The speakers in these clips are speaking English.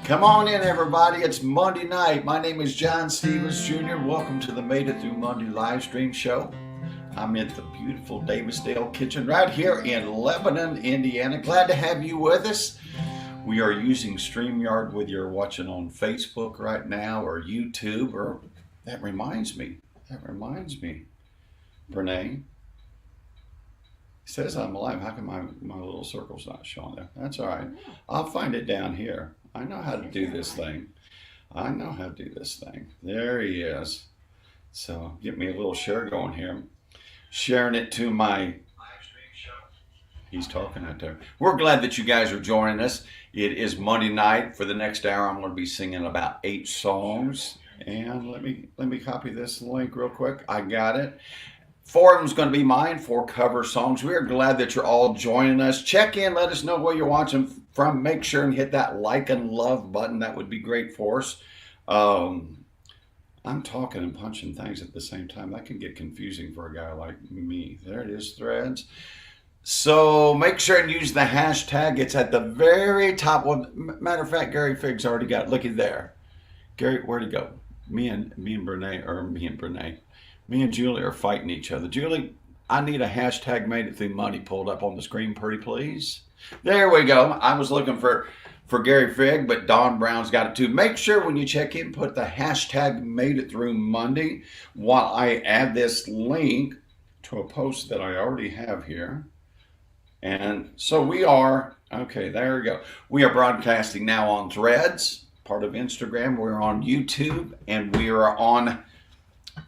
Come on in, everybody. It's Monday night. My name is John Stevens Jr. Welcome to the Made It Through Monday live stream show. I'm at the beautiful Davisdale kitchen right here in Lebanon, Indiana. Glad to have you with us. We are using StreamYard, whether you're watching on Facebook right now or YouTube, or that reminds me, Brene. It says I'm live. How come my little circle's not showing there? That's all right. I'll find it down here. I know how to do this thing. There he is. So get me a little share going here. Sharing it to my live stream show. He's talking out there. We're glad that you guys are joining us. It is Monday night. For the next hour, I'm going to be singing about 8 songs. And let me copy this link real quick. I got it. 4 of them is going to be mine, 4 cover songs. We are glad that you're all joining us. Check in, let us know where you're watching from. Make sure and hit that like and love button. That would be great for us. I'm talking and punching things at the same time. That can get confusing for a guy like me. There it is, Threads. So make sure and use the hashtag. It's at the very top. Well, matter of fact, Gary Figg's already got it. Looky there. Gary, where'd he go? Me and Julie are fighting each other. Julie, I need a hashtag Made It Through Monday pulled up on the screen, pretty please. There we go. I was looking for Gary Figg, but Don Brown's got it too. Make sure when you check in, put the hashtag Made It Through Monday while I add this link to a post that I already have here. And so we are, okay, there we go. We are broadcasting now on Threads, part of Instagram. We're on YouTube, and we are on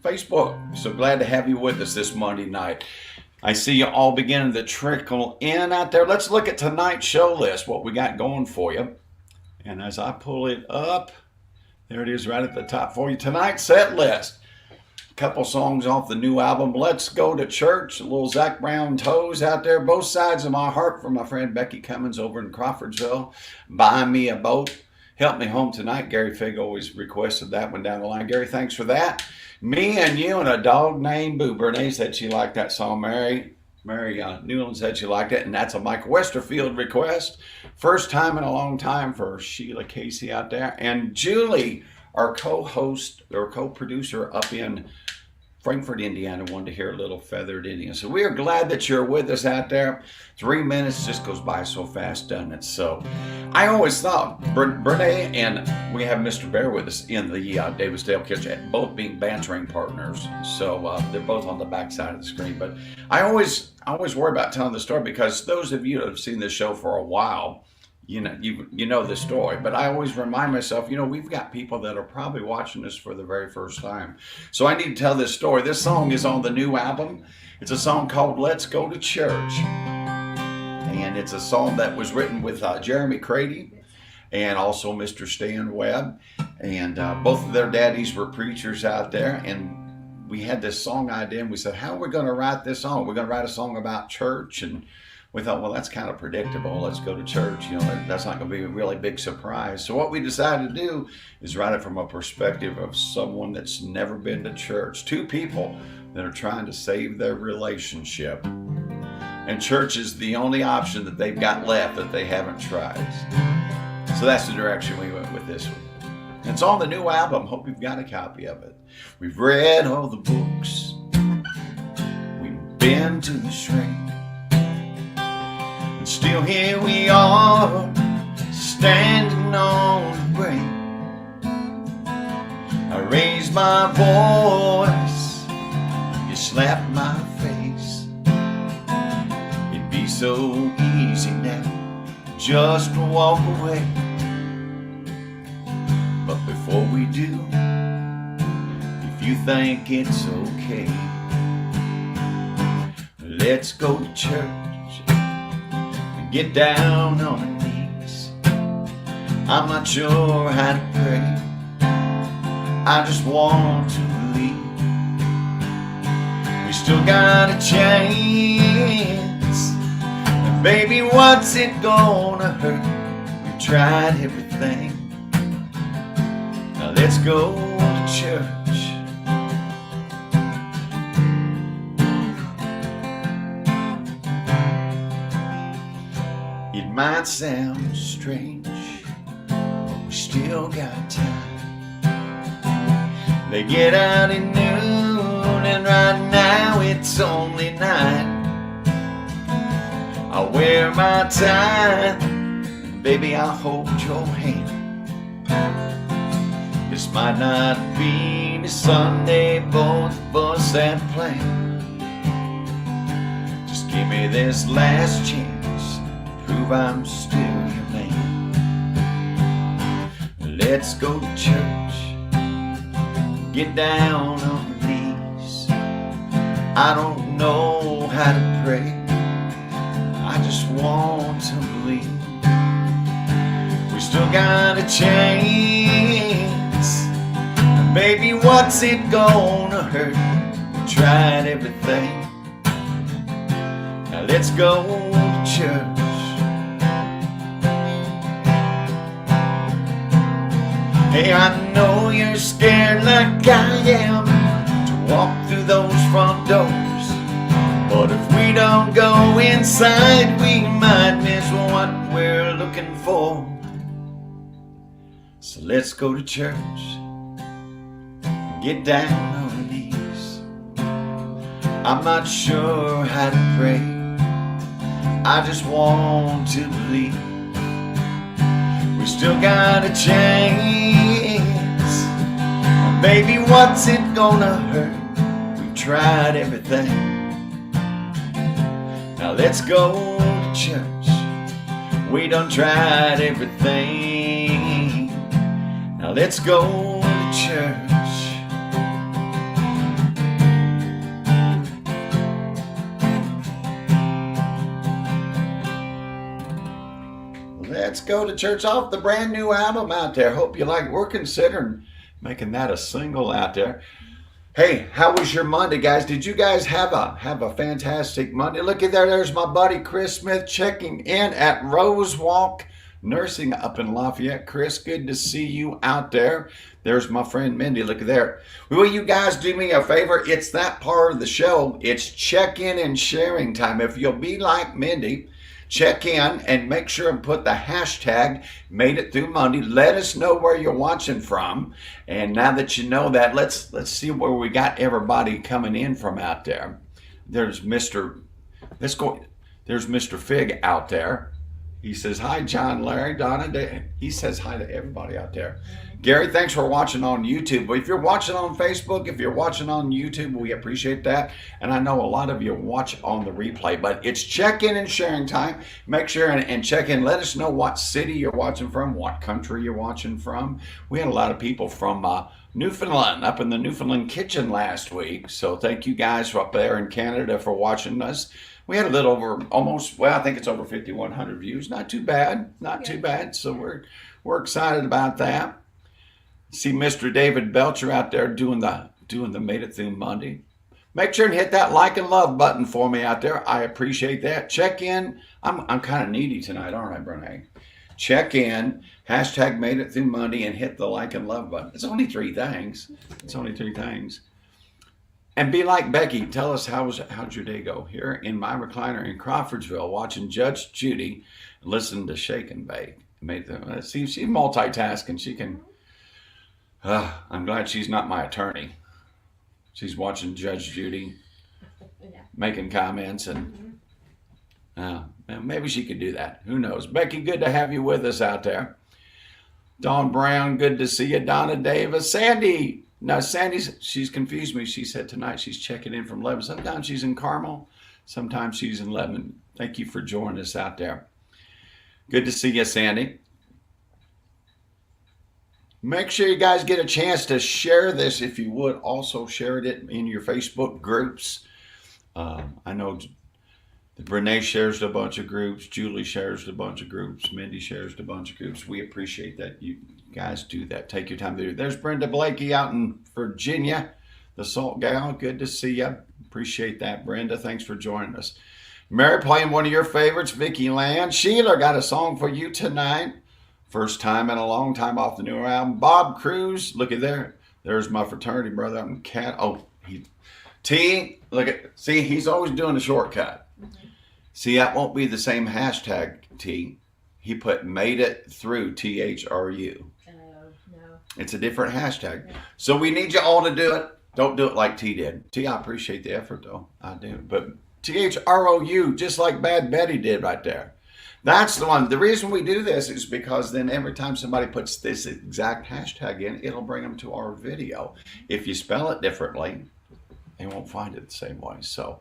Facebook. So glad to have you with us this Monday night. I see you all beginning to trickle in out there. Let's look at tonight's show list, what we got going for you. And as I pull it up, there it is right at the top for you. Tonight's set list. A couple songs off the new album, Let's Go to Church. A little Zach Brown Toes out there. Both Sides of My Heart from my friend Becky Cummins over in Crawfordsville. Buy Me a Boat. Help Me Home Tonight. Gary Figg always requested that one down the line. Gary, thanks for that. Me and You and a Dog Named Boo. Brene said she liked that song. Mary Newland said she liked it, and that's a Mike Westerfield request. First time in a long time for Sheila Casey out there. And Julie, our co-host or co-producer up in Frankfort, Indiana, wanted to hear a little Feathered Indian. So we are glad that you're with us out there. 3 minutes just goes by so fast, doesn't it? So I always thought Brene and we have Mr. Bear with us in the Davisdale kitchen, both being bantering partners. So they're both on the back side of the screen. But I always worry about telling the story because those of you that have seen this show for a while, you know the story, but I always remind myself, we've got people that are probably watching this for the very first time. So I need to tell this story. This song is on the new album. It's a song called Let's Go to Church. And it's a song that was written with Jeremy Crady and also Mr. Stan Webb. And both of their daddies were preachers out there. And we had this song idea and we said, how are we going to write this song? We're going to write a song about church. And we thought, well, that's kind of predictable. Let's go to church. That's not going to be a really big surprise. So what we decided to do is write it from a perspective of someone that's never been to church. 2 people that are trying to save their relationship. And church is the only option that they've got left that they haven't tried. So that's the direction we went with this one. It's on the new album. Hope you've got a copy of it. We've read all the books. We've been to the shrink. And still here we are, standing on the brink. I raised my voice, you slapped my face. It'd be so easy now, just to walk away. But before we do, if you think it's okay, let's go to church. Get down on our knees. I'm not sure how to pray. I just want to believe. We still got a chance. And baby, what's it gonna hurt? We've tried everything. Now let's go to church. It might sound strange, but we still got time. They get out at noon, and right now it's only 9. I wear my tie, baby, I'll hold your hand. This might not be the Sunday both of us had planned. Just give me this last chance to prove I'm still your man. Let's go to church, get down on your knees. I don't know how to pray, I just want to believe. We still got a chance, and baby, what's it gonna hurt? We tried everything. Now let's go to church. Hey, I know you're scared like I am to walk through those front doors, but if we don't go inside, we might miss what we're looking for. So let's go to church, get down on our knees. I'm not sure how to pray, I just want to believe. We still got a chance, and baby, what's it gonna hurt? We've tried everything. Now let's go to church, we done tried everything. Now let's go to church. Let's go to church off the brand new album out there. Hope you like it. We're considering making that a single out there. Hey, how was your Monday, guys? Did you guys have a fantastic Monday? Look at there. There's my buddy Chris Smith checking in at Rose Walk Nursing up in Lafayette. Chris, good to see you out there. There's my friend Mindy. Look at there. Will you guys do me a favor? It's that part of the show. It's check-in and sharing time. If you'll be like Mindy, check in and make sure and put the hashtag Made It Through Monday. Let us know where you're watching from. And now that you know that, let's see where we got everybody coming in from out there. There's Mr. Fig out there. He says, hi, John, Larry, Donna. He says hi to everybody out there. Gary, thanks for watching on YouTube. But if you're watching on Facebook, if you're watching on YouTube, we appreciate that. And I know a lot of you watch on the replay, but it's check-in and sharing time. Make sure and check in. Let us know what city you're watching from, what country you're watching from. We had a lot of people from Newfoundland, up in the Newfoundland kitchen last week. So thank you guys up there in Canada for watching us. We had a little over I think it's over 5,100 views. Not too bad, not too bad. So we're excited about that. See Mr. David Belcher out there doing the Made It Through Monday. Make sure and hit that like and love button for me out there. I appreciate that. Check in. I'm kind of needy tonight, aren't I, Brene? Check in, hashtag Made It Through Monday, and hit the like and love button. It's only 3 things. It's only 3 things. And be like Becky. Tell us how'd your day go? Here in my recliner in Crawfordsville, watching Judge Judy listen to Shake and Bake. See, she's multitasking. She can. I'm glad she's not my attorney. She's watching Judge Judy, making comments, and maybe she could do that. Who knows? Becky, good to have you with us out there. Dawn Brown, good to see you. Donna Davis. Sandy. No, she's confused me. She said tonight she's checking in from Lebanon. Sometimes she's in Carmel. Sometimes she's in Lebanon. Thank you for joining us out there. Good to see you, Sandy. Make sure you guys get a chance to share this if you would. Also share it in your Facebook groups. I know Brene shares a bunch of groups. Julie shares a bunch of groups. Mindy shares a bunch of groups. We appreciate that you guys do that. Take your time to do it. There's Brenda Blakey out in Virginia, the Salt Gal. Good to see you. Appreciate that, Brenda. Thanks for joining us. Mary playing one of your favorites, Vicky Land. Sheila got a song for you tonight. First time in a long time off the newer album. Bob Cruz, look at there. There's my fraternity brother out in T, look at, see, he's always doing a shortcut. See, that won't be the same hashtag, T. He put Made It Through, THRU. It's a different hashtag. So we need you all to do it. Don't do it like T did. T, I appreciate the effort though. I do. But THROU, just like Bad Betty did right there. That's the one. The reason we do this is because then every time somebody puts this exact hashtag in, it'll bring them to our video. If you spell it differently, they won't find it the same way. So,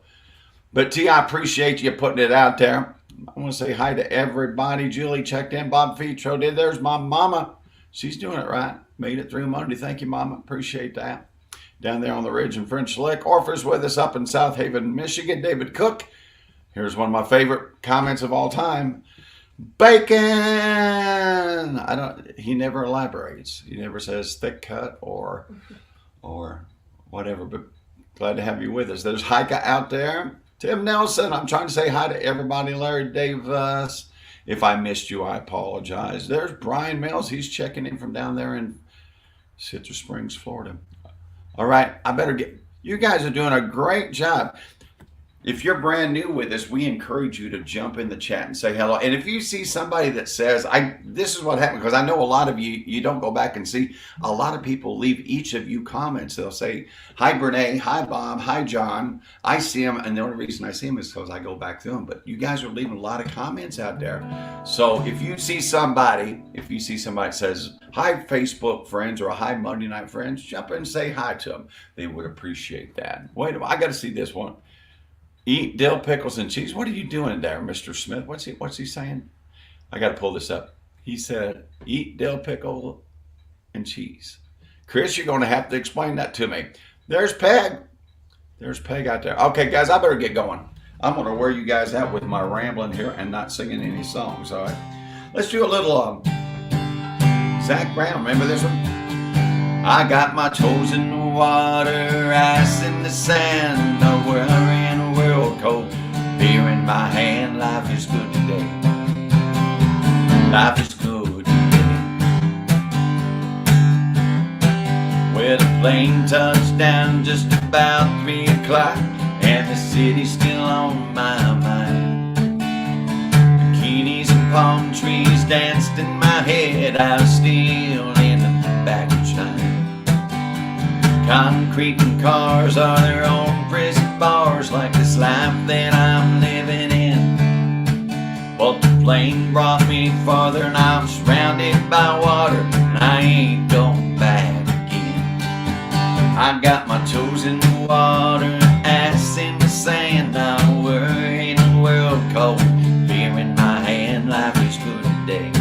but T, I appreciate you putting it out there. I want to say hi to everybody. Julie checked in. Bob Fetro did. There's my mama. She's doing it right. Made it through Monday. Thank you, mama. Appreciate that. Down there on the ridge in French Lick. Orpher's with us up in South Haven, Michigan. David Cook. Here's one of my favorite comments of all time. Bacon. He never elaborates. He never says thick cut or whatever, but glad to have you with us. There's Heike out there. Tim Nelson. I'm trying to say hi to everybody. Larry Davis. If I missed you, I apologize. There's Brian Mills. He's checking in from down there in Citrus Springs, Florida. All right, I better get, you guys are doing a great job. If you're brand new with us, we encourage you to jump in the chat and say hello. And if you see somebody that says, this is what happened, because I know a lot of you don't go back and see, a lot of people leave each of you comments. They'll say, hi, Brene, hi, Bob, hi, John. I see them, and the only reason I see them is because I go back through them. But you guys are leaving a lot of comments out there. So if you see somebody that says, hi, Facebook friends, or hi, Monday Night Friends, jump in and say hi to them. They would appreciate that. Wait a minute, I got to see this one. Eat dill pickles and cheese. What are you doing there, Mr. Smith? What's he saying? I got to pull this up. He said, eat dill pickle and cheese. Chris, you're going to have to explain that to me. There's Peg. There's Peg out there. Okay, guys, I better get going. I'm going to wear you guys out with my rambling here and not singing any songs, all right? Let's do a little Zach Brown. Remember this one? I got my toes in the water, ass in the sand. No worry. Cold beer in my hand. Life is good today. Life is good today. Well, the plane touched down just about 3 o'clock, and the city's still on my mind. Bikinis and palm trees danced in my head. I was still in the back of time. Concrete and cars are their own prison bars, like this life that I'm living in. But the plane brought me farther, and I'm surrounded by water, and I ain't going back again. I got my toes in the water, ass in the sand. I'm worried in the world cold, beer in my hand. Life is good today.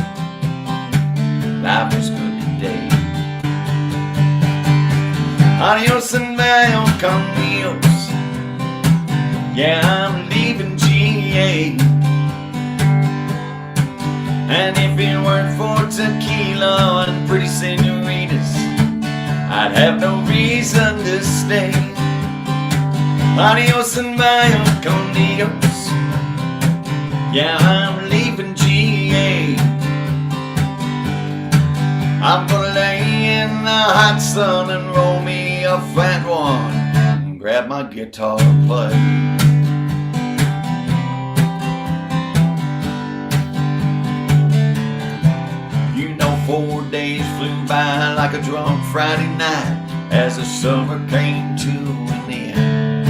Life is good today. Adios and balcones. Yeah, I'm leaving GA. And if it weren't for tequila and pretty senoritas, I'd have no reason to stay. Adios and balcones. Yeah, I'm leaving GA. I'm gonna lay in the hot sun and roll me a fat one and grab my guitar and play. You know, 4 days flew by like a drunk Friday night as the summer came to an end.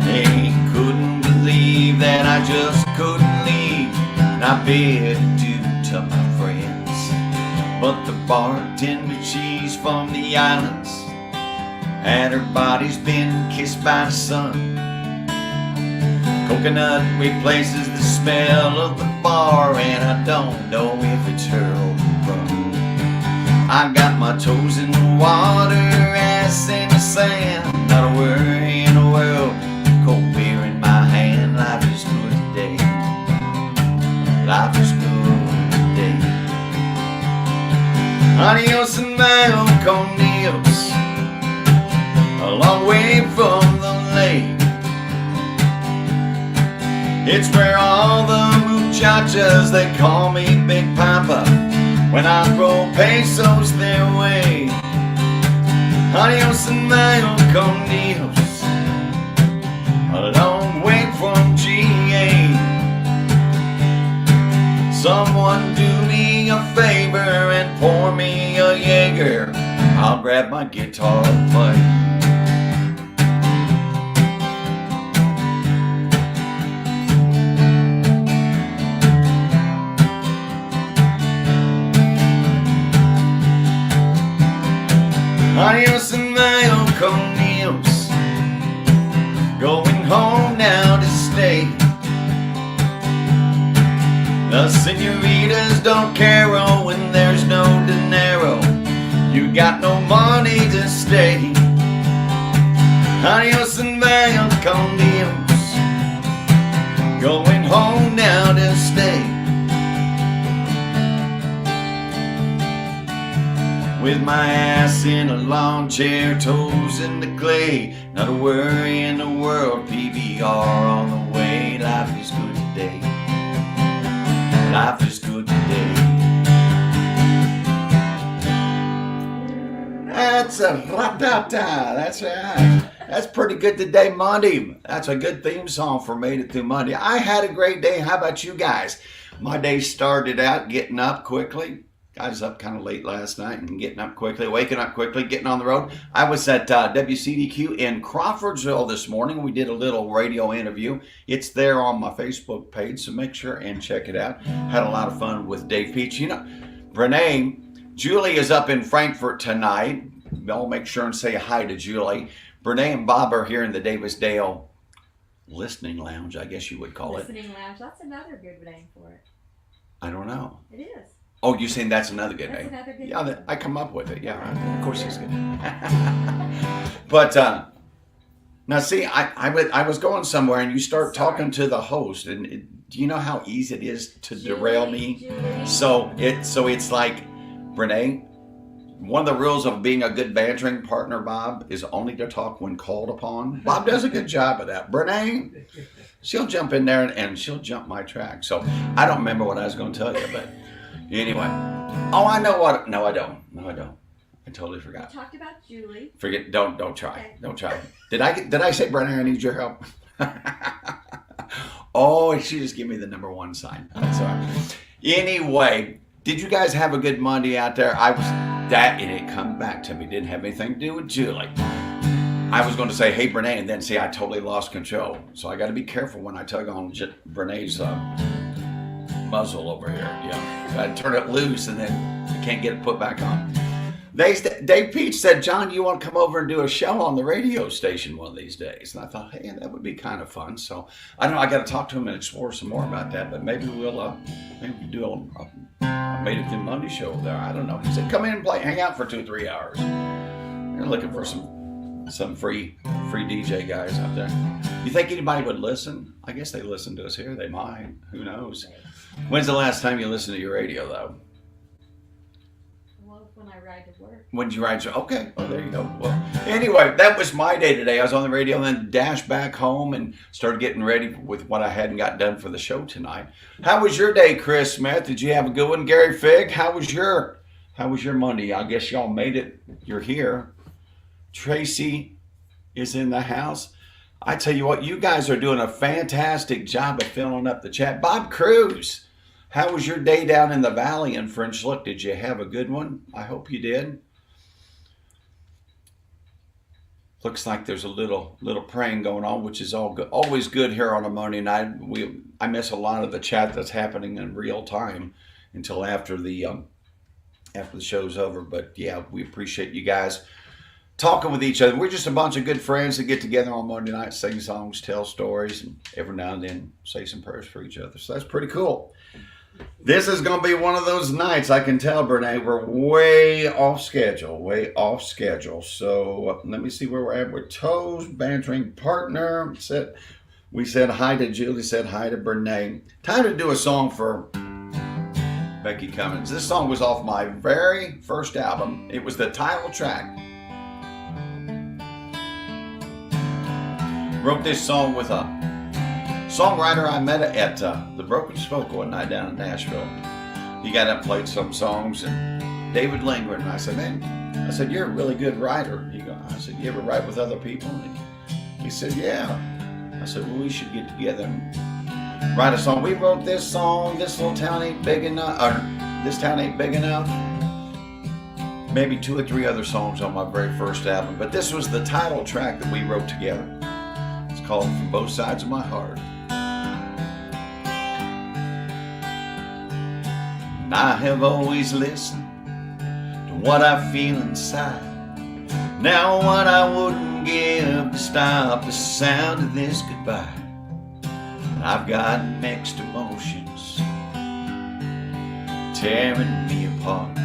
They couldn't believe that I just couldn't leave, and I bid adieu to my friends. But the bartender, she's from the islands, and her body's been kissed by the sun. Coconut replaces the smell of the bar, and I don't know if it's her or the rum. I got my toes in the water, ass in the sand. Not a worry in the world, cold beer in my hand. Life is good today. Life is good today. Adios and balcones, a long way from the lake. It's where all the muchachas, they call me Big Papa when I throw pesos their way. Adios and balcones, a long way from GA. Someone do me a favor and pour me a Jaeger. I'll grab my guitar and play. Adios and my Uncle Neil's going home now to stay. The senoritas don't care when there's no dinero. You got no money to stay. Adios and my Uncle Neil's going home now to stay. With my ass in a lawn chair, toes in the clay, not a worry in the world, PBR on the way. Life is good today. Life is good today. That's a ra-da-da. That's right. That's pretty good today, Monday. That's a good theme song for Made It Through Monday. I had a great day. How about you guys? My day started out getting up quickly. I was up kind of late last night and getting up quickly, waking up quickly, getting on the road. I was at WCDQ in Crawfordsville this morning. We did a little radio interview. It's there on my Facebook page, so make sure and check it out. Had a lot of fun with Dave Peach. You know, Brene, Julie is up in Frankfurt tonight. I'll make sure and say hi to Julie. Brene and Bob are here in the Davisdale Listening Lounge, I guess you would call it. Listening Lounge, that's another good name for it. I don't know. It is. Oh, you're saying that's another good name? Another good yeah, name. I come up with it. Yeah, of course he's good. But now, see, I was going somewhere, and you start talking to the host, and do you know how easy it is to derail me? Julie. So it's like, Brene, one of the rules of being a good bantering partner, Bob, is only to talk when called upon. Bob does a good job of that. Brene, she'll jump in there and she'll jump my track. So I don't remember what I was going to tell you, but. Anyway, oh, I know what. No, I don't. I totally forgot. We talked about Julie. Forget. Don't try. Okay. Don't try. Did I say, Brennan, I need your help? Oh, she just gave me the #1 sign. That's all right. Anyway, did you guys have a good Monday out there? I was that, and it come back to me. Didn't have anything to do with Julie. I was going to say, hey, Brene, and then see, I totally lost control. So I got to be careful when I tug on Brene's muzzle over here. Yeah, I turn it loose and then I can't get it put back on. Dave Peach said, John, you want to come over and do a show on the radio station one of these days? And I thought, hey, that would be kind of fun. So I don't know, I got to talk to him and explore some more about that. But maybe we'll do a Made It Through Monday show there. I don't know. He said, come in and hang out for 2-3 hours. You're looking for some free DJ guys out there. You think anybody would listen? I guess they listen to us here. They might. Who knows? When's the last time you listened to your radio, though? Well, when I ride to work. When did you ride to? Okay. Oh, there you go. Well, anyway, that was my day today. I was on the radio and then dashed back home and started getting ready with what I hadn't got done for the show tonight. How was your day, Chris Smith? Did you have a good one? Gary Fig, how was your Monday? I guess y'all made it. You're here. Tracy is in the house. I tell you what, you guys are doing a fantastic job of filling up the chat. Bob Cruz, how was your day down in the valley in French Lick? Did you have a good one? I hope you did. Looks like there's a little praying going on, which is always good here on a Monday night. I miss a lot of the chat that's happening in real time until after the show's over. But yeah, we appreciate you guys talking with each other. We're just a bunch of good friends that get together on Monday night, sing songs, tell stories, and every now and then say some prayers for each other. So that's pretty cool. This is going to be one of those nights, I can tell, Brene, we're way off schedule. So let me see where we're at. We're Toes, bantering partner. We said hi to Julie, said hi to Brene. Time to do a song for Becky Cummins. This song was off my very first album. It was the title track. Wrote this song with a songwriter I met at the Broken Spoke one night down in Nashville. He got up and played some songs, and David Lindgren. And I said, you're a really good writer. I said, you ever write with other people? And he said, yeah. I said, well, we should get together and write a song. We wrote this song, This Little Town Ain't Big Enough, or This Town Ain't Big Enough. maybe 2 or 3 other songs on my very first album, but this was the title track that we wrote together. It's called From Both Sides of My Heart. And I have always listened to what I feel inside. Now what I wouldn't give to stop the sound of this goodbye. I've got mixed emotions tearing me apart.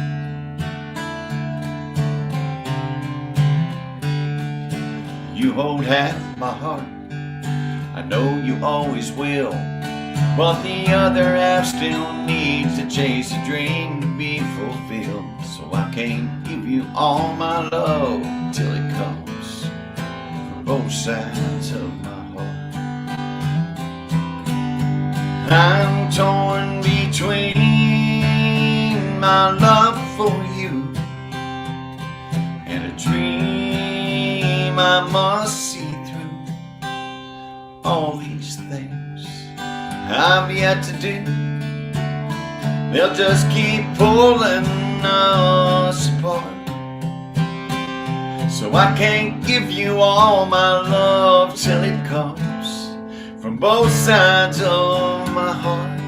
You hold half my heart, I know you always will, but the other half still needs to chase a dream to be fulfilled. So I can't give you all my love till it comes from both sides of my heart. I'm torn between my love for you and a dream I must see through. All these things I've yet to do, they'll just keep pulling us apart. So I can't give you all my love till it comes from both sides of my heart.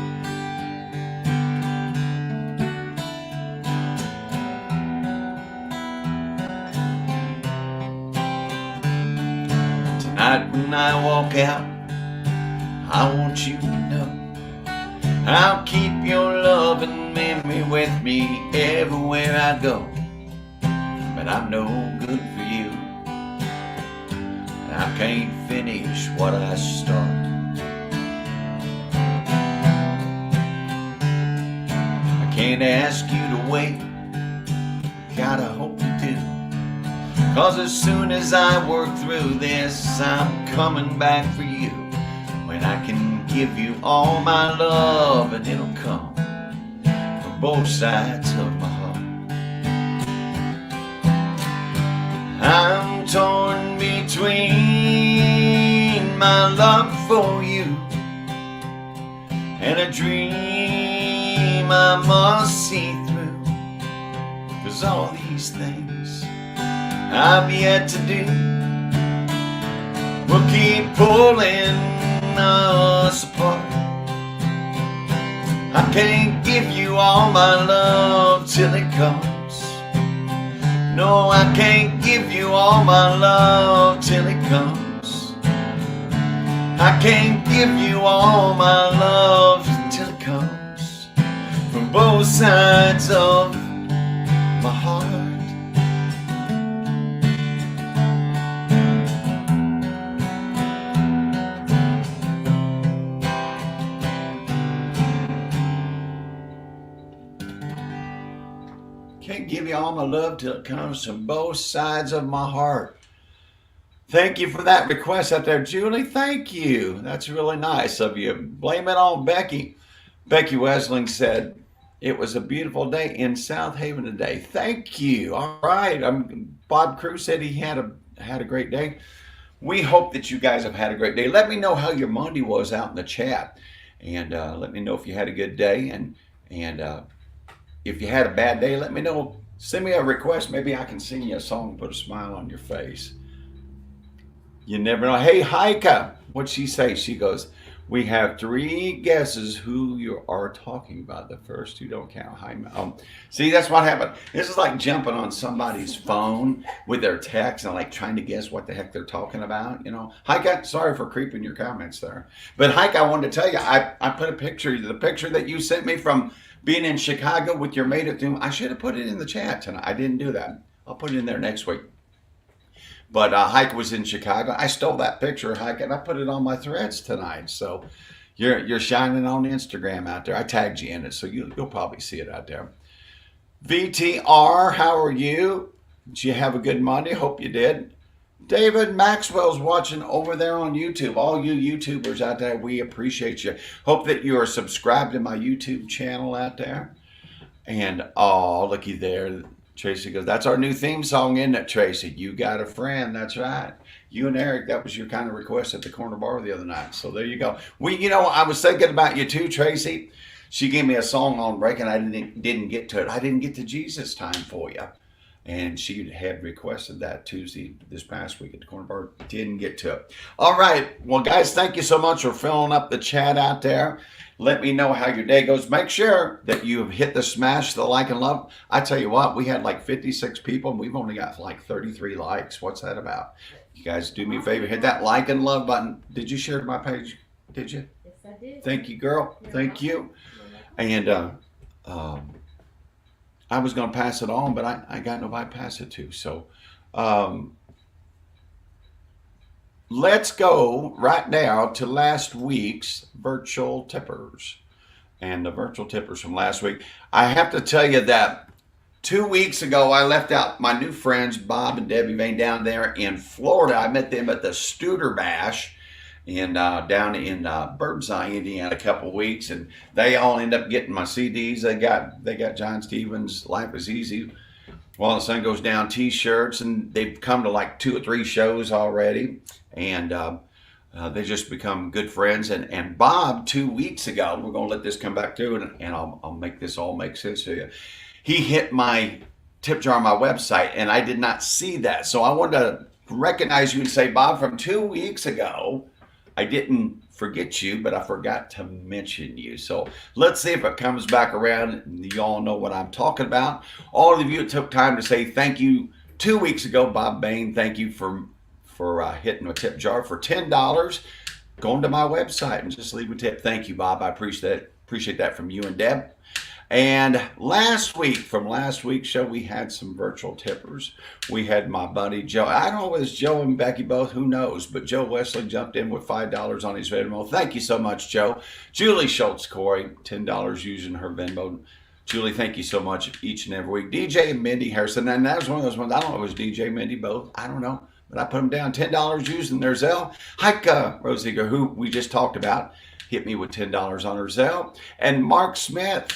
Tonight when I walk out, I want you to know I'll keep your love and memory with me everywhere I go. But I'm no good for you, and I can't finish what I start. I can't ask you to wait, God, I hope you do. 'Cause as soon as I work through this, I'm coming back for you. When I can give you all my love, and it'll come from both sides of my heart. I'm torn between my love for you and a dream I must see through. 'Cause all these things I've yet to do will keep pulling us apart. I can't give you all my love till it comes. No, I can't give you all my love till it comes. I can't give you all my love till it comes from both sides of my heart. Can't give you all my love till it comes from both sides of my heart. Thank you for that request out there, Julie. Thank you. That's really nice of you. Blame it on Becky. Becky Wesling said, it was a beautiful day in South Haven today. Thank you. All right. Bob Crew said he had a great day. We hope that you guys have had a great day. Let me know how your Monday was out in the chat. And let me know if you had a good day. And if you had a bad day, let me know. Send me a request. Maybe I can sing you a song, put a smile on your face. You never know. Hey, Heike, what'd she say? She goes, we have 3 guesses who you are talking about. The first 2 don't count. See, that's what happened. This is like jumping on somebody's phone with their text and like trying to guess what the heck they're talking about. You know, Heike, sorry for creeping your comments there. But Heike, I wanted to tell you, I put a picture, the picture that you sent me from being in Chicago with your mate at Doom. I should have put it in the chat tonight. I didn't do that. I'll put it in there next week. But Heike was in Chicago. I stole that picture of Heike and I put it on my threads tonight. So you're shining on Instagram out there. I tagged you in it, so you'll probably see it out there. VTR, how are you? Did you have a good Monday? Hope you did. David Maxwell's watching over there on YouTube. All you YouTubers out there, we appreciate you. Hope that you are subscribed to my YouTube channel out there. And oh, looky there. Tracy goes, that's our new theme song, isn't it, Tracy? You got a friend. That's right. You and Eric, that was your kind of request at the corner bar the other night. So there you go. I was thinking about you too, Tracy. She gave me a song on break and I didn't get to it. I didn't get to Jesus Time for you. And she had requested that Tuesday this past week at the Corner Bar. Didn't get to it. All right. Well, guys, thank you so much for filling up the chat out there. Let me know how your day goes. Make sure that you have hit the smash, the like and love. I tell you what, we had like 56 people and we've only got like 33 likes. What's that about? You guys do me a favor, hit that like and love button. Did you share to my page? Did you? Yes, I did. Thank you, girl. Thank you. And I was going to pass it on, but I got nobody to pass it to. So let's go right now to last week's virtual tippers. And the virtual tippers from last week. I have to tell you that 2 weeks ago, I left out my new friends, Bob and Debbie Vane, down there in Florida. I met them at the Studer Bash down in Birdseye, Indiana, a couple of weeks, and they all end up getting my CDs. They got John Stevens' Life is Easy, While the Sun Goes Down t-shirts, and they've come to like 2 or 3 shows already, and they just become good friends. And Bob, 2 weeks ago, we're gonna let this come back through, and I'll make this all make sense to you. He hit my tip jar on my website, and I did not see that, so I wanted to recognize you and say, Bob, from 2 weeks ago, I didn't forget you, but I forgot to mention you. So let's see if it comes back around. You all know what I'm talking about. All of you took time to say thank you 2 weeks ago. Bob Bain, thank you for hitting a tip jar for $10. Going to my website and just leave a tip. Thank you, Bob. I appreciate that from you and Deb. And from last week's show, we had some virtual tippers. We had my buddy Joe. I don't know if it's Joe and Becky both, who knows, but Joe Wesley jumped in with $5 on his Venmo. Thank you so much, Joe. Julie Schultz Corey, $10 using her Venmo. Julie, thank you so much each and every week. DJ and Mindy Harrison, and that was one of those ones, I don't know if it was DJ and Mindy both, I don't know, but I put them down, $10 using their Zelle. Hike Rosiger, who we just talked about, hit me with $10 on her Zelle. And Mark Smith's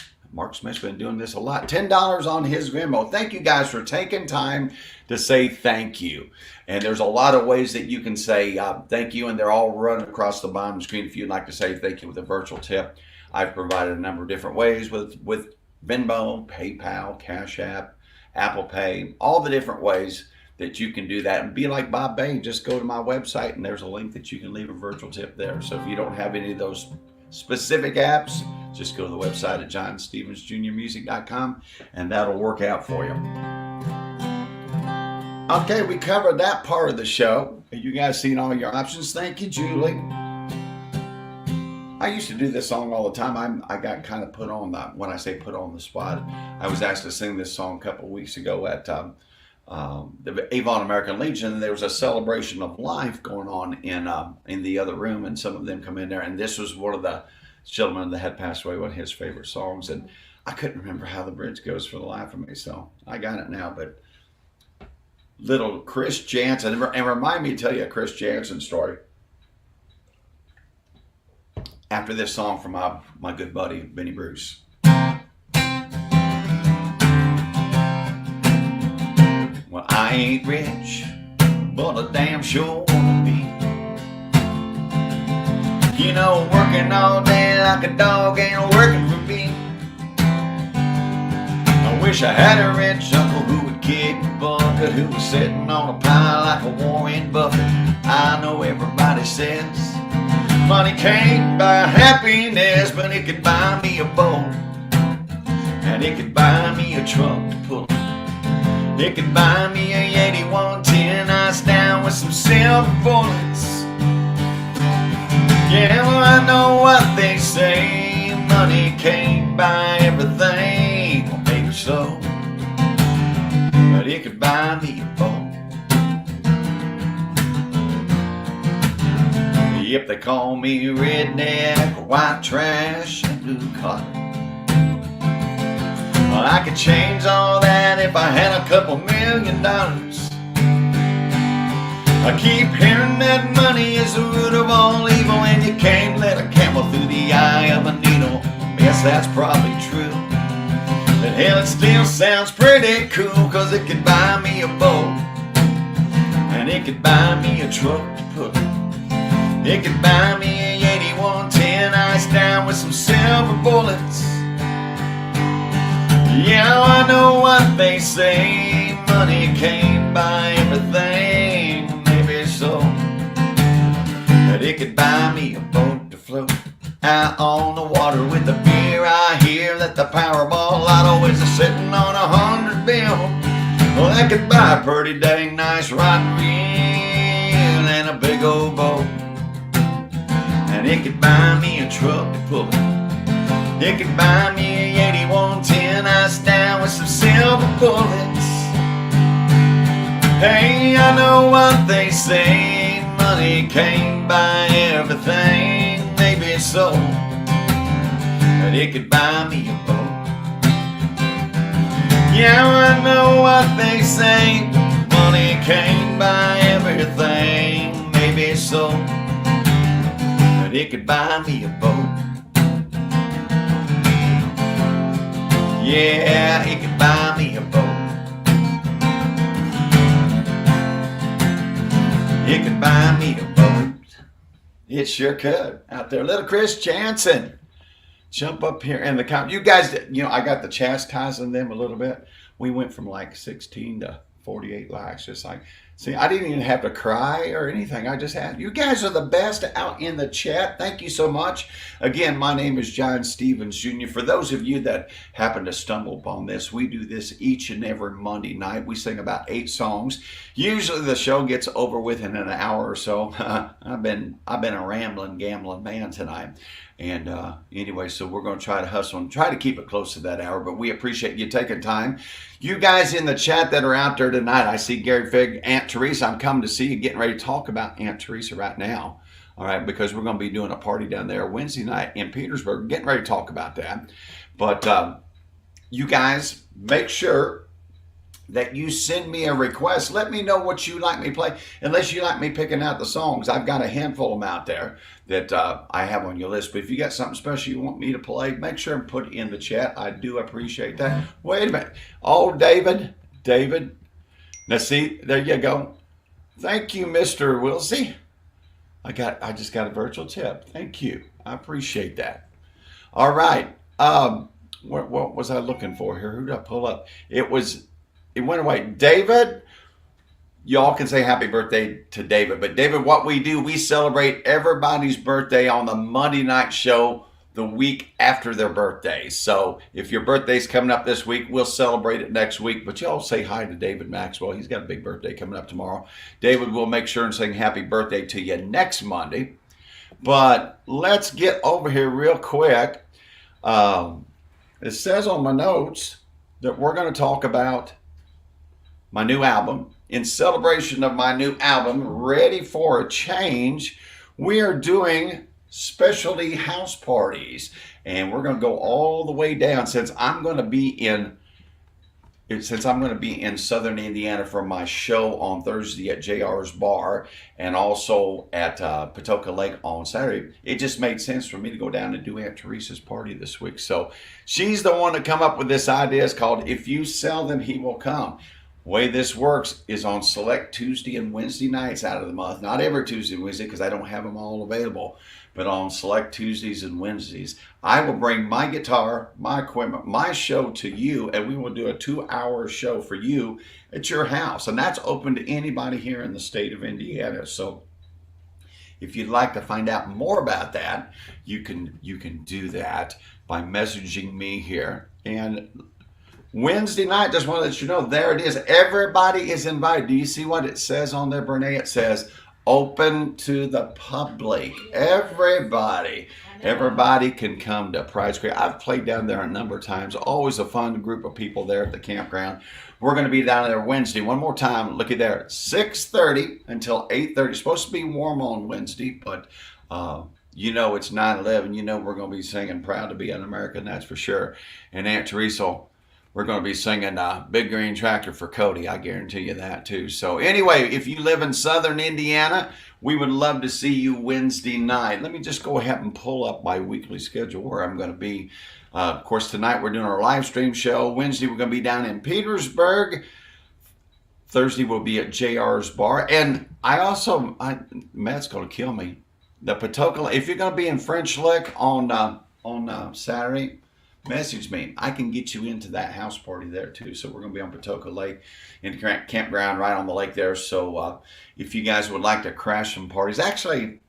been doing this a lot. $10 on his Venmo. Thank you guys for taking time to say thank you. And there's a lot of ways that you can say thank you, and they're all running across the bottom of the screen. If you'd like to say thank you with a virtual tip, I've provided a number of different ways with Venmo, PayPal, Cash App, Apple Pay, all the different ways that you can do that. And be like Bob Bain, just go to my website and there's a link that you can leave a virtual tip there. So if you don't have any of those specific apps, just go to the website at JohnStevensJrMusic.com and that'll work out for you. Okay, we covered that part of the show. You guys seen all your options? Thank you, Julie. I used to do this song all the time. I got kind of put on that. When I say put on the spot, I was asked to sing this song a couple of weeks ago at the Avon American Legion, and there was a celebration of life going on in the other room, and some of them come in there, and this was one of the gentlemen that had passed away, one of his favorite songs, and I couldn't remember how the bridge goes for the life of me, so I got it now. But little Chris Jansen, and remind me to tell you a Chris Jansen story after this song from my good buddy Benny Bruce. Well, I ain't rich, but I damn sure wanna be. You know, working all day like a dog ain't working for me. I wish I had a rich uncle who would kick a bucket, who was sitting on a pile like a Warren Buffett. I know everybody says money can't buy happiness, but it could buy me a boat, and it could buy me a truck to pull. It could buy me a 8110 ice down with some silver bullets. Yeah, well, I know what they say, money can't buy everything, well, maybe so, but it could buy me a boat. Yep, they call me redneck, white trash, and blue collar. Well, I could change all that if I had a couple $1 million. I keep hearing that money is the root of all evil, and you can't let a camel through the eye of a needle. Yes, that's probably true, but hell, it still sounds pretty cool, cause it could buy me a boat, and it could buy me a truck to put. It could buy me a 8110 ice down with some silver bullets. Yeah, I know what they say, money can't buy everything, maybe so. But it could buy me a boat to float out on the water with the beer I hear that the Powerball lotto is sitting on 100 bill. Well, that could buy a pretty dang nice rod and reel and a big old boat. And it could buy me a truck to pull it. It could buy me a 8110 ice down with some silver bullets. Hey, I know what they say, money can't buy everything, maybe so, but it could buy me a boat. Yeah, I know what they say, money can't buy everything, maybe so, but it could buy me a boat. Yeah, it could buy me a boat. It could buy me a boat. It sure could. Out there, little Chris Jansen. Jump up here in the comment. You guys, you know, I got the chastising them a little bit. We went from like 16 to 48 likes. Just like, see, I didn't even have to cry or anything. I just had, you guys are the best out in the chat. Thank you so much. Again, my name is John Stevens Jr. For those of you that happen to stumble upon this, we do this each and every Monday night. We sing about 8 songs. Usually the show gets over with in an hour or so. I've been a rambling, gambling man tonight. And anyway, so we're going to try to hustle and try to keep it close to that hour. But we appreciate you taking time. You guys in the chat that are out there tonight, I see Gary Fig, Aunt Teresa. I'm coming to see you, getting ready to talk about Aunt Teresa right now. All right, because we're going to be doing a party down there Wednesday night in Petersburg. Getting ready to talk about that. But you guys, make sure that you send me a request. Let me know what you like me to play. Unless you like me picking out the songs, I've got a handful of them out there that I have on your list. But if you got something special you want me to play, make sure and put it in the chat. I do appreciate that. Wait a minute. Oh, David. Now see, there you go. Thank you, Mr. Wilsey. I just got a virtual tip. Thank you. I appreciate that. All right. What was I looking for here? Who did I pull up? It went away. David, y'all can say happy birthday to David. But David, what we do, we celebrate everybody's birthday on the Monday night show the week after their birthday. So if your birthday's coming up this week, we'll celebrate it next week. But y'all say hi to David Maxwell. He's got a big birthday coming up tomorrow. David will make sure and sing happy birthday to you next Monday. But let's get over here real quick. It says on my notes that we're going to talk about my new album. In celebration of my new album, Ready for a Change, we are doing specialty house parties. And we're going to go all the way down since I'm going to be in Southern Indiana for my show on Thursday at JR's Bar and also at Patoka Lake on Saturday. It just made sense for me to go down and do Aunt Teresa's party this week. So she's the one to come up with this idea. It's called If You Sell Them, He Will Come. Way this works is on select Tuesday and Wednesday nights out of the month. Not every Tuesday and Wednesday because I don't have them all available. But on select Tuesdays and Wednesdays, I will bring my guitar, my equipment, my show to you, and we will do a 2-hour show for you at your house. And that's open to anybody here in the state of Indiana. So if you'd like to find out more about that, you can do that by messaging me here. And Wednesday night, just want to let you know, there it is. Everybody is invited. Do you see what it says on there, Brene? It says, open to the public. Everybody can come to Pride's Creek. I've played down there a number of times. Always a fun group of people there at the campground. We're going to be down there Wednesday. One more time, look at there. 6:30 until 8:30. It's supposed to be warm on Wednesday, but you know it's 9/11. You know we're going to be singing Proud to Be an American, that's for sure. And Aunt Teresa, we're going to be singing Big Green Tractor for Cody. I guarantee you that too. So anyway, if you live in Southern Indiana, we would love to see you Wednesday night. Let me just go ahead and pull up my weekly schedule where I'm going to be. Of course, tonight we're doing our live stream show. Wednesday we're going to be down in Petersburg. Thursday we'll be at JR's Bar. And Matt's going to kill me. The Patoka, if you're going to be in French Lick on Saturday, message me. I can get you into that house party there too. So we're going to be on Patoka Lake in the campground right on the lake there. So if you guys would like to crash some parties, actually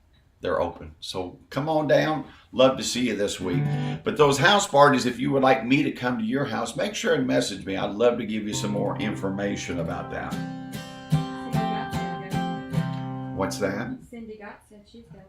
they're open. So come on down. Love to see you this week. But those house parties, if you would like me to come to your house, make sure and message me. I'd love to give you some more information about that. What's that? Cindy Gott said she's going.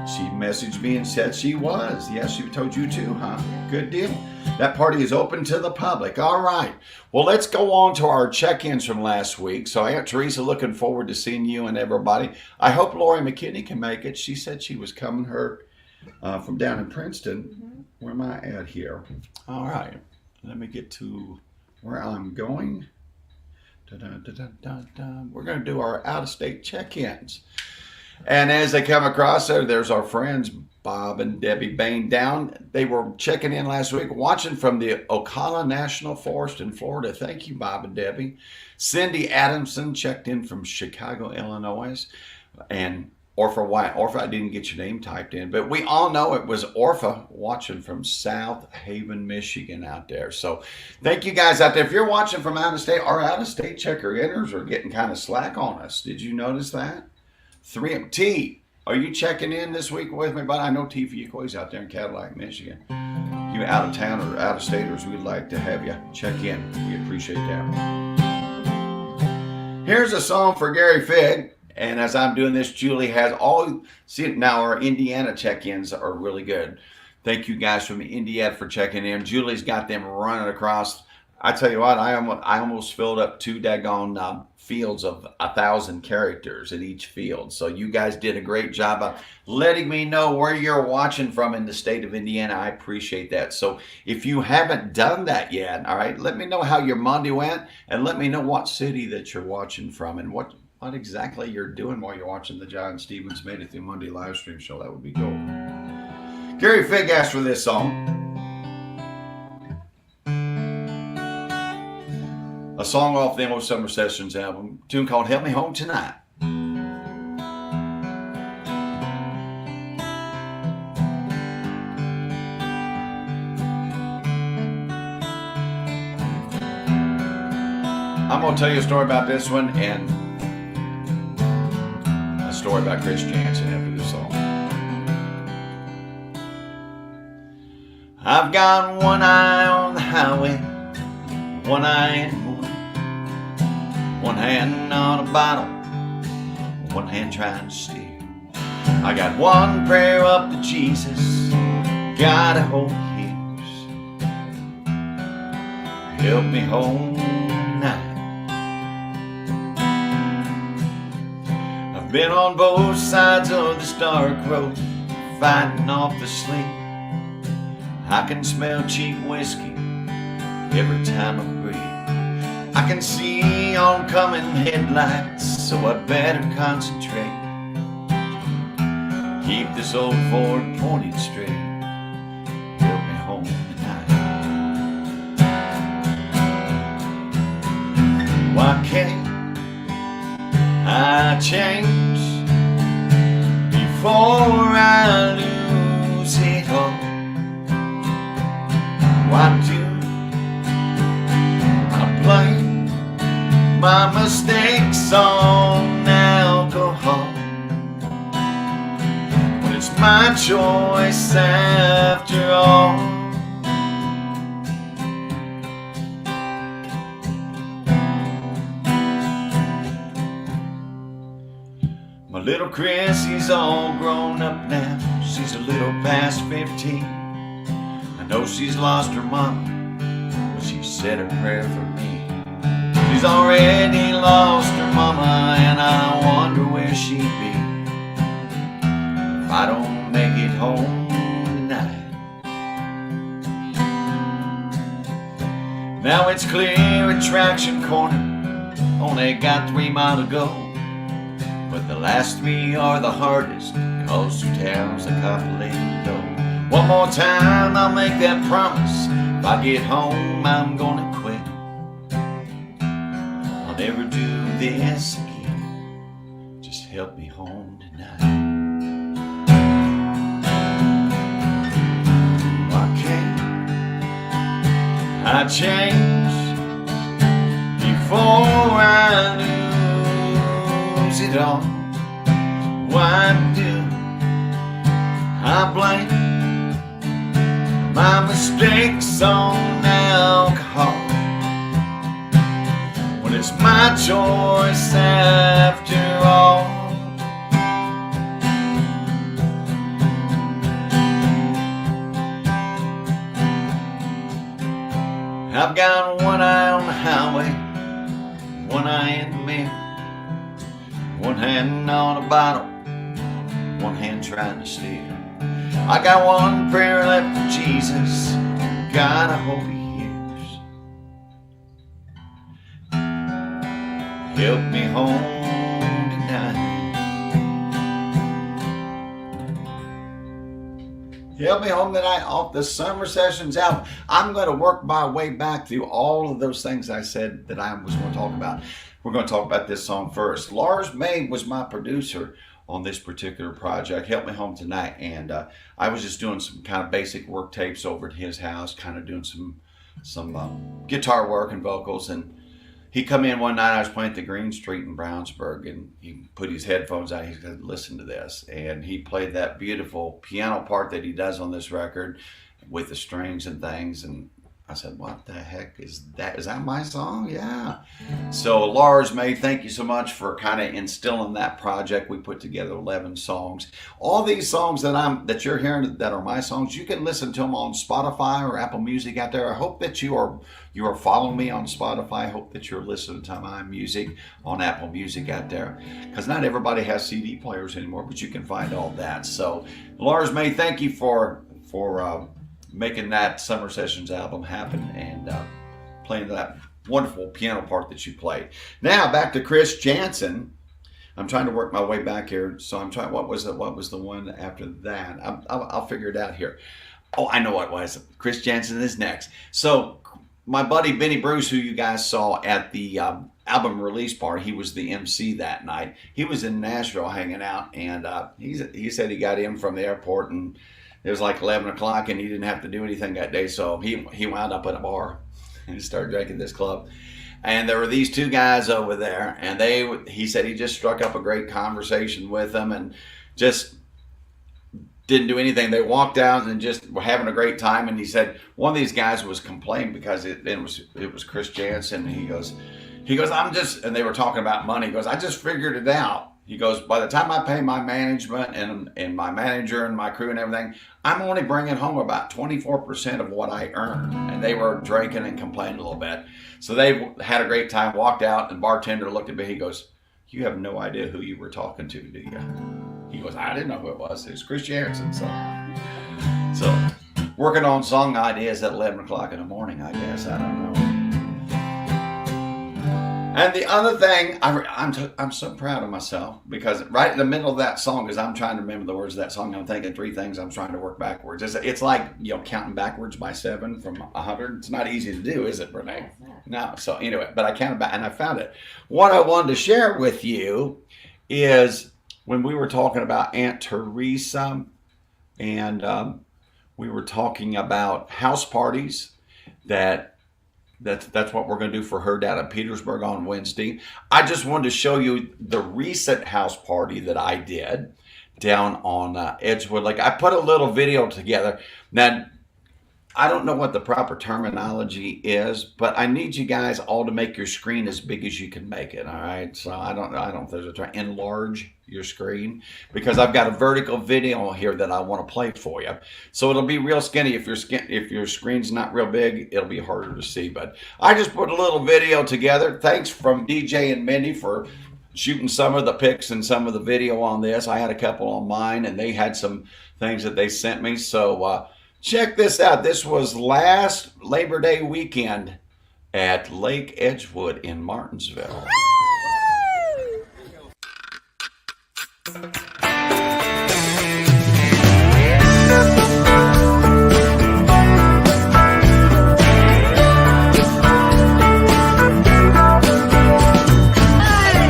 She messaged me and said she was. Yes, she told you too, huh? Good deal. That party is open to the public. All right. Well, let's go on to our check-ins from last week. So Aunt Teresa, looking forward to seeing you and everybody. I hope Lori McKinney can make it. She said she was coming from down in Princeton. Mm-hmm. Where am I at here? All right. Let me get to where I'm going. We're going to do our out-of-state check-ins. And as they come across there's our friends Bob and Debbie Bain down. They were checking in last week, watching from the Ocala National Forest in Florida. Thank you, Bob and Debbie. Cindy Adamson checked in from Chicago, Illinois. And Orpha, I didn't get your name typed in, but we all know it was Orpha watching from South Haven, Michigan out there. So thank you guys out there. If you're watching from out of state, our out-of-state checker-inners are getting kind of slack on us. Did you notice that? 3MT, are you checking in this week with me? But I know T for Yukoi's out there in Cadillac, Michigan. You out of town or out of staters, we'd like to have you check in. We appreciate that. Here's a song for Gary Figg. And as I'm doing this, Julie has now our Indiana check-ins are really good. Thank you guys from Indiana for checking in. Julie's got them running across. I tell you what, I almost filled up 2 daggone fields of 1,000 characters in each field. So you guys did a great job of letting me know where you're watching from in the state of Indiana. I appreciate that. So if you haven't done that yet, all right, let me know how your Monday went and let me know what city that you're watching from and what exactly you're doing while you're watching the John Stevens Made It Through Monday live stream show. That would be cool. Gary Figg asked for this song. A song off the Emo Summer Sessions album, a tune called Help Me Home Tonight. I'm going to tell you a story about this one and a story about Chris Jansen after this song. I've got one eye on the highway, one eye in the morning, one hand on a bottle, one hand trying to steer. I got one prayer up to Jesus, God I hope he hears. Help me home tonight. I've been on both sides of this dark road, fighting off the sleep. I can smell cheap whiskey every time I breathe. I can see oncoming headlights, so I better concentrate. Keep this old Ford pointed straight. Help me home tonight. Why can't I change before I lose it all? Why do I blame my mistakes on alcohol when it's my choice after all? My little Chrissy's all grown up now. She's a little past 15. I know she's lost her mama, but she said a prayer for me. She's already lost her mama, and I wonder where she'd be if I don't make it home tonight. Now it's clear at Traction Corner, only got 3 miles to go, but the last 3 are the hardest, 'cause through town's a complicated door. One more time, I'll make that promise. If I get home, I'm gonna quit. I'll never do this again. Just help me home tonight. Why can't I change before I lose it all. Why do I blame my mistakes on alcohol when it's my choice after all? I've got one eye on the highway, one eye in the mirror, one hand on a bottle, one hand trying to steer. I got one prayer left for Jesus, God, I hope he hears. Help me home tonight. Help Me Home Tonight off the Summer Sessions album. I'm going to work my way back through all of those things I said that I was going to talk about. We're going to talk about this song first. Lars May was my producer on this particular project, Help Me Home Tonight, and I was just doing some kind of basic work tapes over at his house, kind of doing some guitar work and vocals. And he come in one night, I was playing at the Green Street in Brownsburg, and he put his headphones out. He said, listen to this. And he played that beautiful piano part that he does on this record with the strings and things. And I said, what the heck is that? Is that my song? Yeah. So Lars May, thank you so much for kind of instilling that project. We put together 11 songs. All these songs that you're hearing that are my songs, you can listen to them on Spotify or Apple Music out there. I hope that you are following me on Spotify. I hope that you're listening to my music on Apple Music out there, because not everybody has CD players anymore, but you can find all that. So Lars May, thank you for making that Summer Sessions album happen and playing that wonderful piano part that you played. Now back to Chris Janson. I'm trying to work my way back here, so I'm trying. What was the one after that? I'll figure it out here. Oh, I know what it was. Chris Janson is next. So my buddy Benny Bruce, who you guys saw at the album release party, he was the MC that night. He was in Nashville hanging out, and he said he got in from the airport, and it was like 11 o'clock, and he didn't have to do anything that day, so he wound up at a bar and started drinking this club. And there were these two guys over there, and he said he just struck up a great conversation with them and just didn't do anything. They walked out and just were having a great time, and he said one of these guys was complaining because it was Chris Janson. He goes, and they were talking about money. He goes, I just figured it out. He goes, by the time I pay my management and my manager and my crew and everything, I'm only bringing home about 24% of what I earn. And they were drinking and complaining a little bit. So they had a great time, walked out, and bartender looked at me. He goes, you have no idea who you were talking to, do you? He goes, I didn't know who it was. It was Chris Janson. So working on song ideas at 11 o'clock in the morning, I guess. I don't know. And the other thing, I'm so proud of myself, because right in the middle of that song, as I'm trying to remember the words of that song, I'm thinking three things I'm trying to work backwards. It's like, counting backwards by 7 from 100. It's not easy to do, is it, Renee? No. So anyway, but I counted back and I found it. What I wanted to share with you is when we were talking about Aunt Teresa, and we were talking about house parties That's what we're going to do for her down in Petersburg on Wednesday. I just wanted to show you the recent house party that I did down on Edgewood Lake. I put a little video together. Now, I don't know what the proper terminology is, but I need you guys all to make your screen as big as you can make it, all right? So I don't know if there's a term. Enlarge your screen, because I've got a vertical video here that I want to play for you. So it'll be real skinny. If your screen's not real big, it'll be harder to see. But I just put a little video together. Thanks from DJ and Mindy for shooting some of the pics and some of the video on this. I had a couple on mine, and they had some things that they sent me. So check this out. This was last Labor Day weekend at Lake Edgewood in Martinsville.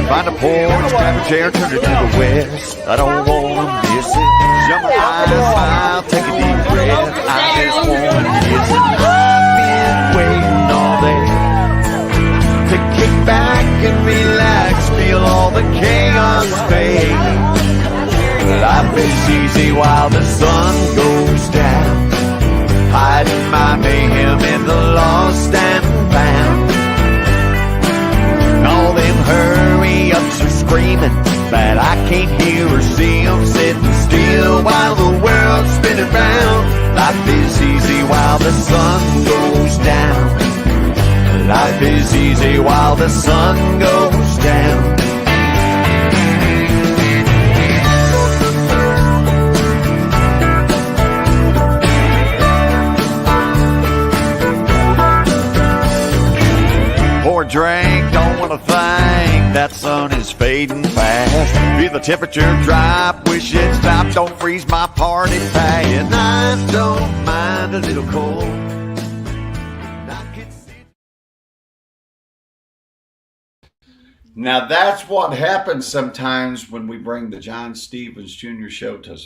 Find a porch, grab a chair, turn it to the west. I don't wanna miss it. Shut my eyes, smile, take a deep breath. I just wanna kiss it. I've been waiting Life is easy while the sun goes down. Hiding my mayhem in the lost and found. All them hurry-ups are screaming that I can't hear or see them, sitting still while the world's spinning round. Life is easy while the sun goes down. Life is easy while the sun goes down. Pour a drink, don't wanna think that sun is fading fast. Feel the temperature drop, wish it stopped, don't freeze my party pack. And I don't mind a little cold. Now that's what happens sometimes when we bring the John Stevens Jr. show to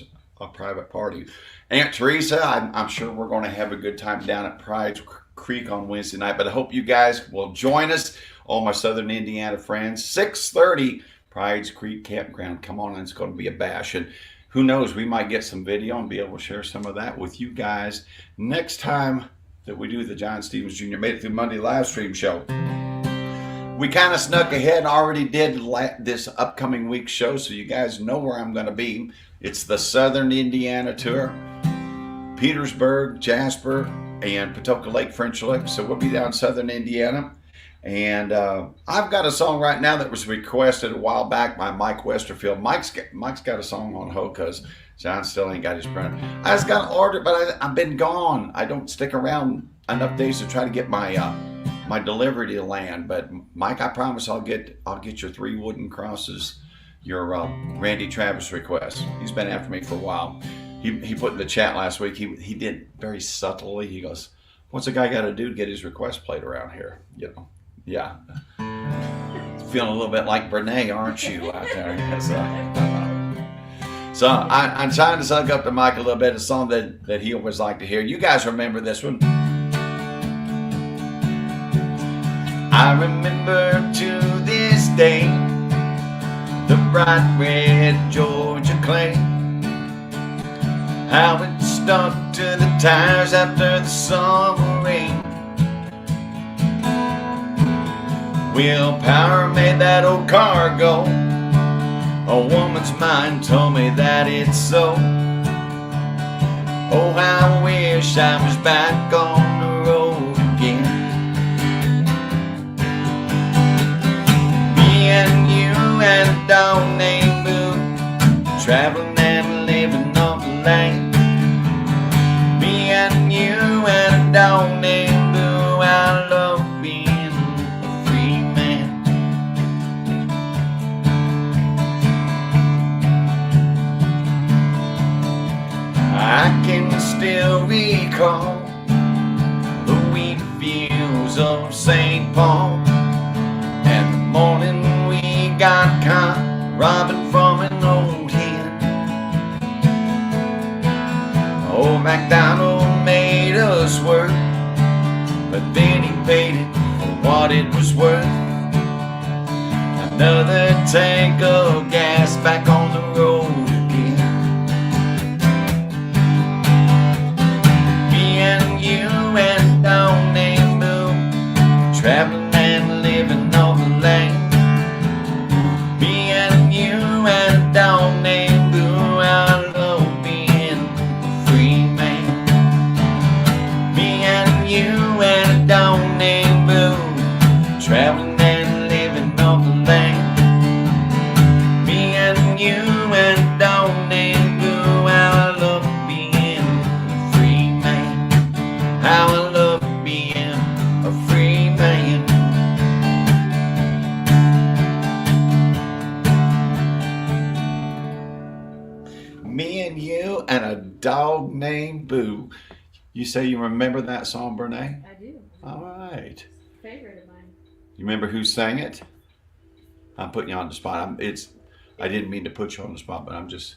a private party. Aunt Teresa, I'm sure we're going to have a good time down at Pride Creek on Wednesday night, but I hope you guys will join us, all my Southern Indiana friends. 6:30, Pride's Creek Campground. Come on, it's going to be a bash, and who knows, we might get some video and be able to share some of that with you guys next time that we do the John Stevens Jr. Made It Through Monday live stream show. We kind of snuck ahead and already did this upcoming week's show, so you guys know where I'm going to be. It's the Southern Indiana tour, Petersburg, Jasper, and Patoka Lake, French Lick. So we'll be down Southern Indiana. And I've got a song right now that was requested a while back by Mike Westerfield. Mike's got a song on hold because John still ain't got his print. I just got to order it, but I've been gone. I don't stick around enough days to try to get my my delivery to land. But Mike, I promise I'll get your 3 wooden crosses, your Randy Travis request. He's been after me for a while. He put in the chat last week, he did very subtly, he goes, what's a guy got to do to get his request played around here? You know, yeah. Feeling a little bit like Brene, aren't you, out there? Yes, so I'm trying to suck up to Mike a little bit, a song that he always liked to hear. You guys remember this one? I remember to this day the bright red Georgia clay, how it stuck to the tires after the summer rain. Willpower made that old car go. A woman's mind told me that it's so. Oh, how I wish I was back on the road again. Me and you and a dog named Boo, traveling and living off the lane. Me and you and a dog named Boo, I love being a free man. I can still recall the wheat fields of St. Paul, and the morning we got caught robbing from an old hen. Old MacDonald made us work, but then he paid it for what it was worth. Another tank of gas back on the road again. Me and you and a dog named Boo, traveling and living off the land. Me and you and a dog named Boo, I love being a free man. Me and you and a dog named Boo, traveling and living off the land. Me and you and a dog named Boo, how I love being a free man. How I love being a free man. Me and you and a dog named Boo. You say you remember that song, Brene? I do. All right. Favorite of mine. You remember who sang it? I'm putting you on the spot. I didn't mean to put you on the spot, but I'm just.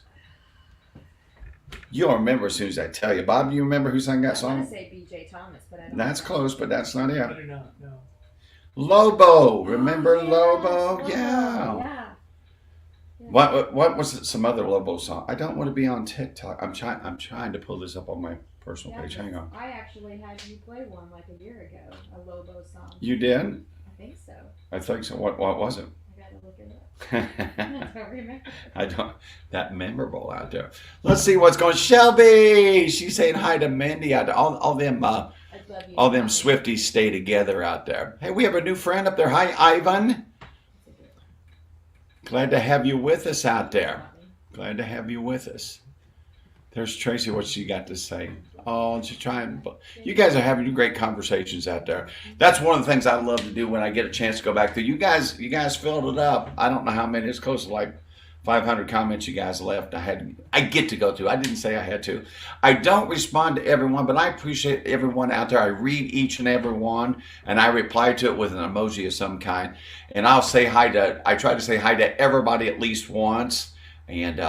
You'll remember as soon as I tell you. Bob, do you remember who sang that I want song? to say B.J. Thomas, but I don't. That's close, but that's not it. Better not, no. Lobo. Remember Yes, Lobo? Lobo, Yeah. Yeah. What was it, some other Lobo song? I don't want to be on TikTok. I'm trying to pull this up on my personal page. Hang on. I actually had you play one like a year ago, a Lobo song. You did? I think so. I think so. What was it? I gotta look it up. I don't remember. I don't. That memorable out there. Let's see what's going. Shelby, she's saying hi to Mindy out there. All them Swifties stay together out there. Hey, we have a new friend up there. Hi, Ivan. Glad to have you with us out there. Glad to have you with us. There's Tracy. What she got to say? Oh, she's trying. You guys are having great conversations out there. That's one of the things I love to do when I get a chance to go back through. You guys filled it up. I don't know how many. It's close to like 500 comments you guys left. I get to go through. I didn't say I had to. I don't respond to everyone, but I appreciate everyone out there. I read each and every one, and I reply to it with an emoji of some kind. And I try to say hi to everybody at least once. And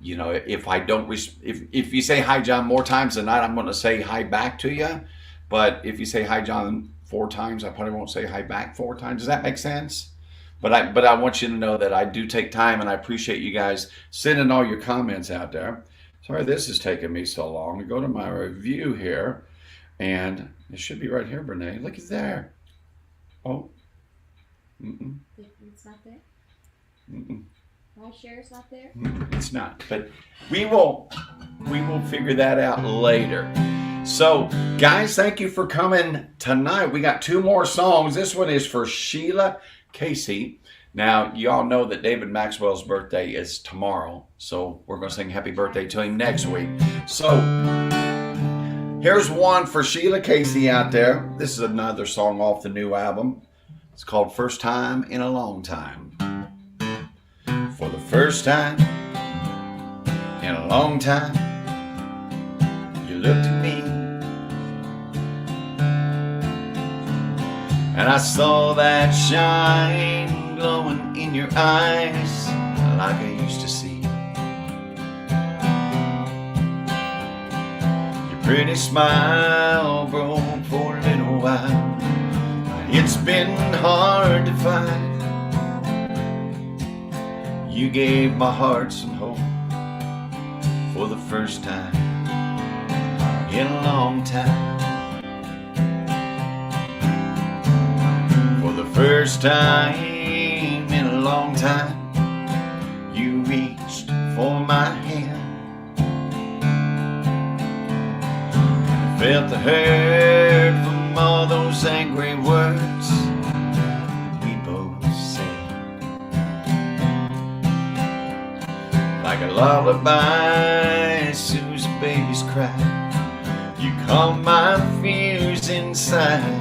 you know, if you say hi, John, more times than not, I'm going to say hi back to you. But if you say hi, John, 4 times, I probably won't say hi back 4 times. Does that make sense? But I want you to know that I do take time, and I appreciate you guys sending all your comments out there. Sorry, this is taking me so long to go to my review here, and it should be right here, Brene. Look at there. Oh, It's not there. My share's not there. It's not, but we will figure that out later. So, guys, thank you for coming tonight. We got 2 more songs. This one is for Sheila Casey. Now, you all know that David Maxwell's birthday is tomorrow, so we're going to sing happy birthday to him next week. So, here's one for Sheila Casey out there. This is another song off the new album. It's called First Time in a Long Time. For the first time in a long time, you looked at me, and I saw that shine glowing in your eyes like I used to see. Your pretty smile broke for a little while. It's been hard to find. You gave my heart some hope for the first time in a long time. For the first time in a long time, you reached for my hand. I felt the hurt from all those angry words we both said. Like a lullaby soothes a baby's cry, you calm my fears inside.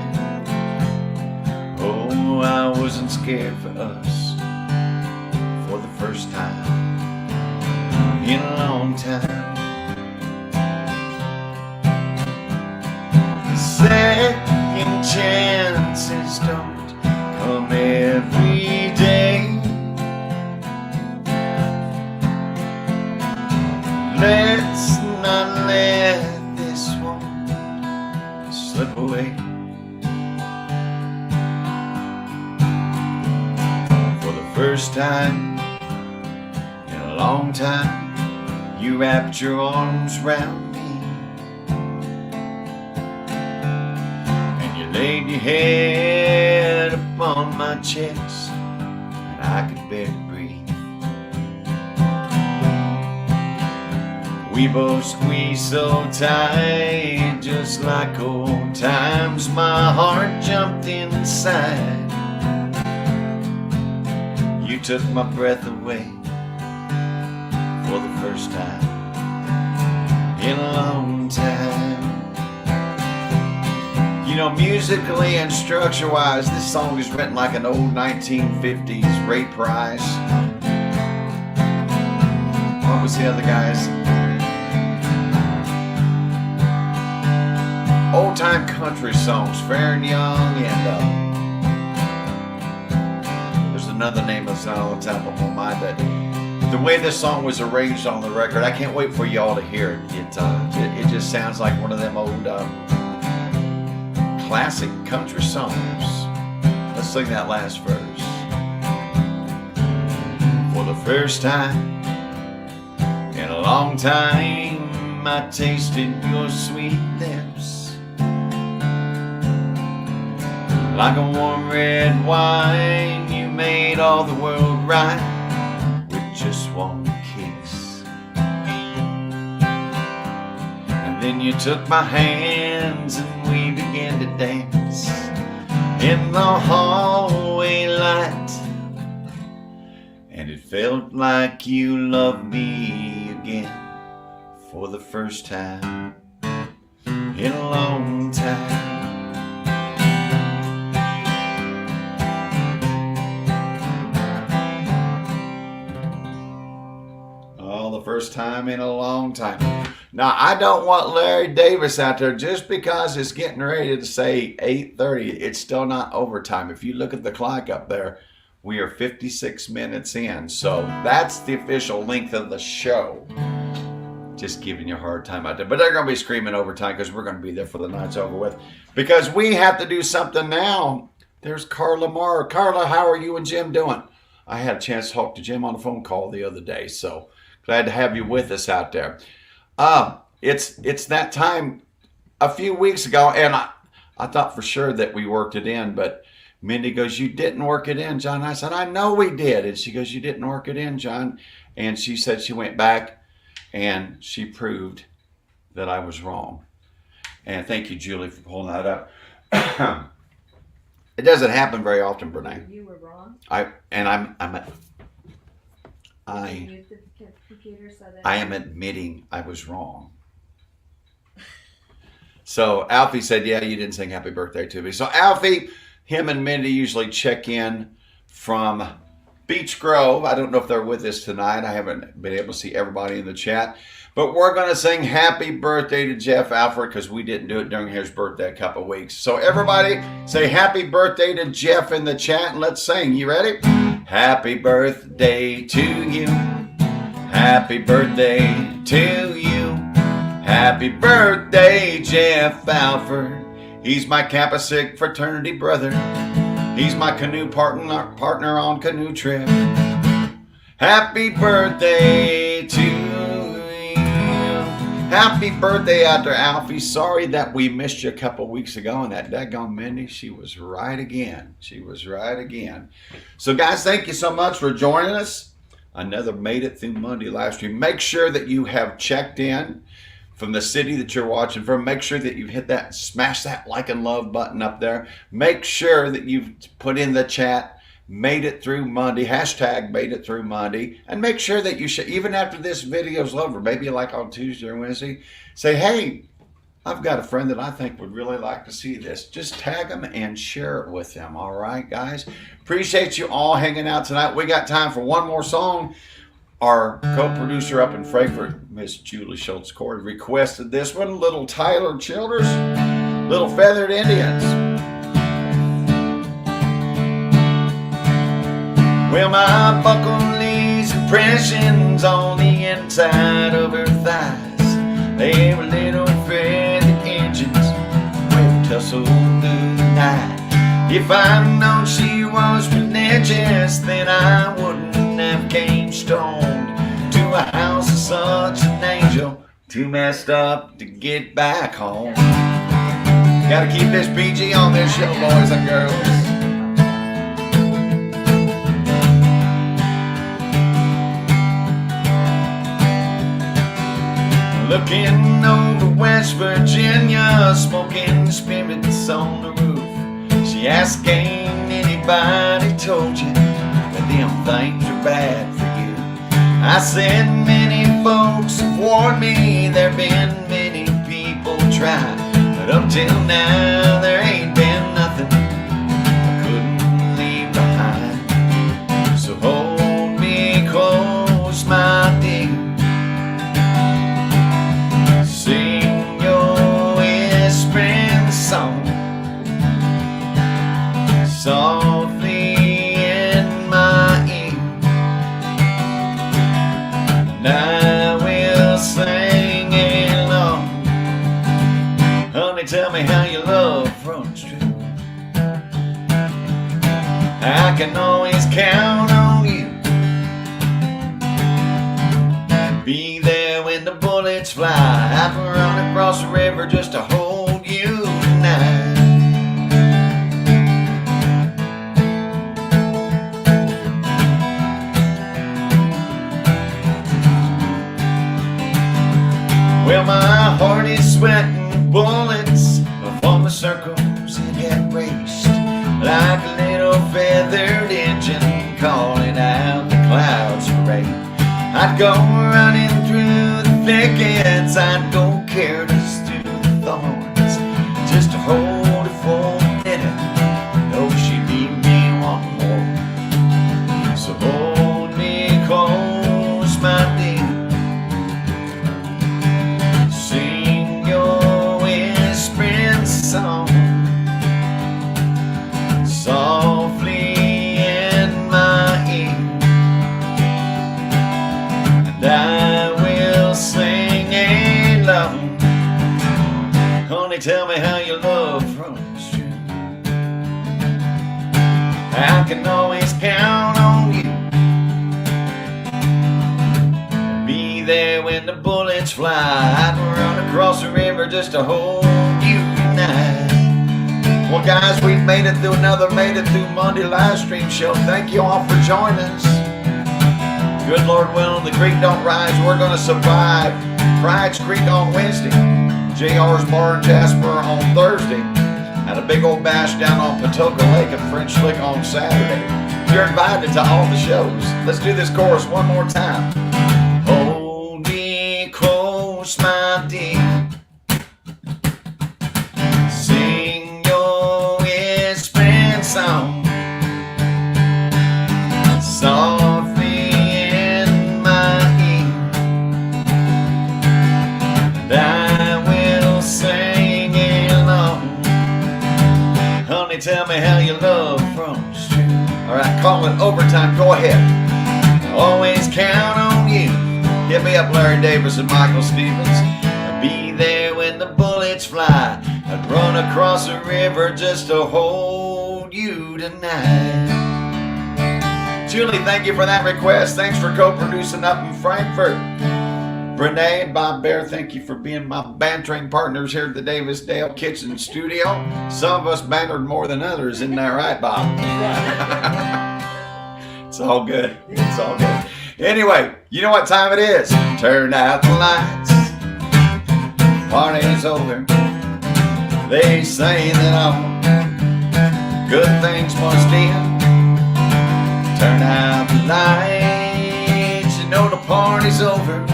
Oh, I wasn't scared for us for the first time in a long time. Second chances don't come every day. Let's not let this one slip away. For the first time in a long time, you wrapped your arms round me, and you laid your head upon my chest, and I could barely breathe. We both squeezed so tight, just like old times. My heart jumped inside. You took my breath away for the first time in a long time. You know, musically and structure-wise, this song is written like an old 1950s Ray Price. What was the other guy's? Old-time country songs, Fair and Young, and there's another name that's not on the top of my mind, but the way this song was arranged on the record, I can't wait for y'all to hear it. It just sounds like one of them old classic country songs. Let's sing that last verse. For the first time in a long time, I tasted your sweet lips. Like a warm red wine, you made all the world right with just one kiss. And then you took my hands and we began to dance in the hallway light. And it felt like you loved me again for the first time in a long time. Oh, the first time in a long time. Now, I don't want Larry Davis out there just because it's getting ready to say 8:30. It's still not overtime. If you look at the clock up there, we are 56 minutes in. So that's the official length of the show. Just giving you a hard time out there. But they're going to be screaming overtime because we're going to be there for the night's over with. Because we have to do something now. There's Carla Marr. Carla, how are you and Jim doing? I had a chance to talk to Jim on a phone call the other day. So glad to have you with us out there. It's that time a few weeks ago, and I thought for sure that we worked it in, but Mindy goes, "You didn't work it in, John." I said, "I know we did." And she goes, "You didn't work it in, John." And she said she went back and she proved that I was wrong. And thank you, Julie, for pulling that up. It doesn't happen very often, Brene. You were wrong. I am admitting I was wrong. So Alfie said, "Yeah, you didn't sing happy birthday to me." So Alfie, him and Mindy usually check in from Beach Grove. I don't know if they're with us tonight. I haven't been able to see everybody in the chat. But we're going to sing happy birthday to Jeff Alford because we didn't do it during his birthday a couple weeks. So everybody say happy birthday to Jeff in the chat and let's sing. You ready? Happy birthday to you. Happy birthday to you. Happy birthday, Jeff Alford. He's my Kappa Sig fraternity brother. He's my canoe partner on canoe trip. Happy birthday to you. Happy birthday out there, Alfie. Sorry that we missed you a couple weeks ago, and that daggone Mindy, she was right again. She was right again. So guys, thank you so much for joining us. Another Made It Through Monday live stream. Make sure that you have checked in from the city that you're watching from. Make sure that you've hit that, smash that like and love button up there. Make sure that you've put in the chat, Made It Through Monday, hashtag Made It Through Monday. And make sure that you should, even after this video's over, maybe like on Tuesday or Wednesday, say, "Hey, I've got a friend that I think would really like to see this." Just tag them and share it with them. All right, guys? Appreciate you all hanging out tonight. We got time for one more song. Our co-producer up in Frankfurt, Miss Julie Schultz-Corey, requested this one, Little Tyler Childers, Little Feathered Indians. Well, my buckle leaves impressions on the inside of her thighs. They were little feathered engines with tussled through the night. If I'd known she was religious, then I wouldn't have came stoned to a house of such an angel, too messed up to get back home. Gotta keep this PG on this show, boys and girls. Looking over West Virginia, smoking spirits on the roof. She asked, "Ain't anybody told you that them things are bad for you?" I said, "Many folks have warned me, there've been many people try, but up till now there ain't been nothing I couldn't leave behind. So hold me close, my dear. Sing your whispering song softly in my ear, and I will sing along. Honey, tell me how your love runs true. I can always count on you Be there when the bullets fly. I'd run across the river just to hold you tonight. Well, my heart is sweating bullets from the circles it had raced, like a little feathered engine calling out the clouds for rain. I'd go running through the thickets, I'd go careless through the thorns, just to hold her for a minute. No, she'd leave me one more. So hold me close, my dear. Sing your whispering song softly in my ear, and I will sing along. Honey, tell me how your love runs true. I can always count on you. Be there when the bullets fly. I'd run across the river just to hold you tonight. Well, guys, we've made it through Monday live stream show. Thank you all for joining us. Good Lord willing, the creek don't rise. We're going to survive Pride's Creek on Wednesday, JR's Bar in Jasper on Thursday, and a big old bash down on Patoka Lake and French Lick on Saturday. You're invited to all the shows. Let's do this chorus one more time. Hold me close, my dear. Sing your whispering song softly in my ear, and I will sing along. Honey, tell me how your love runs true. All right, call it overtime. Go ahead. Always count on you. Hit me up, Larry Davis and Michael Stevens. And be there when the bullets fly. I'd run across the river just to hold you tonight. Julie, thank you for that request. Thanks for co-producing up in Frankfurt. Renee and Bob Bear, thank you for being my bantering partners here at the Davis Dale Kitchen Studio. Some of us bantered more than others, isn't that right, Bob? It's all good. It's all good. Anyway, you know what time it is. Turn out the lights. Party's over. They say that all good things must end. Turn out the lights. You know the party's over.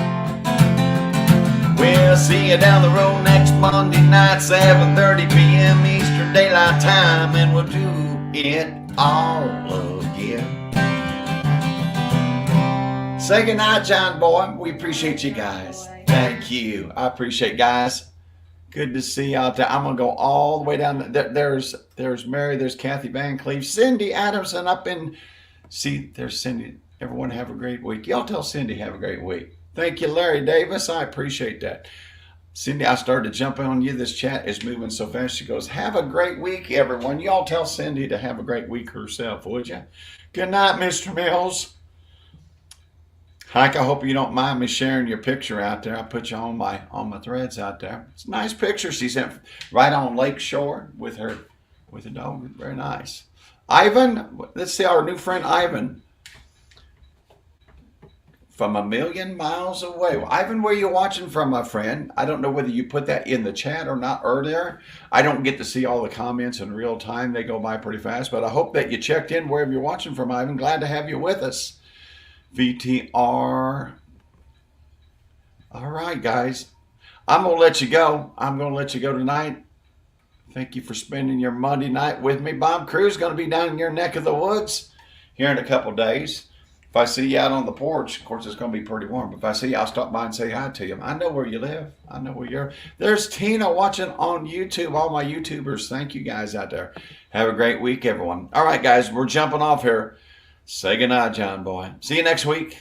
We'll see you down the road next Monday night, 7:30 p.m. Eastern Daylight Time, and we'll do it all again. Say goodnight, John Boy. We appreciate you guys. Thank you. I appreciate guys. Good to see you out there. I'm gonna go all the way down. There's Mary. There's Kathy Van Cleve, Cindy Adamson up in. See, there's Cindy. Everyone have a great week. Y'all tell Cindy have a great week. Thank you, Larry Davis. I appreciate that. Cindy, I started to jump on you. This chat is moving so fast. She goes, have a great week, everyone. Y'all tell Cindy to have a great week herself, would you? Good night, Mr. Mills. Hike, I hope you don't mind me sharing your picture out there. I put you on my threads out there. It's a nice picture she sent right on Lake Shore with a dog. Very nice. Ivan, let's see our new friend Ivan. From a million miles away. Well, Ivan, where are you watching from, my friend? I don't know whether you put that in the chat or not earlier. I don't get to see all the comments in real time. They go by pretty fast, but I hope that you checked in wherever you're watching from, Ivan. Glad to have you with us. VTR. All right, guys. I'm going to let you go. I'm going to let you go tonight. Thank you for spending your Monday night with me. Bob Cruz is going to be down in your neck of the woods here in a couple days. If I see you out on the porch, of course, it's going to be pretty warm. But if I see you, I'll stop by and say hi to you. I know where you live. I know where you're. There's Tina watching on YouTube. All my YouTubers, thank you guys out there. Have a great week, everyone. All right, guys, we're jumping off here. Say goodnight, John Boy. See you next week.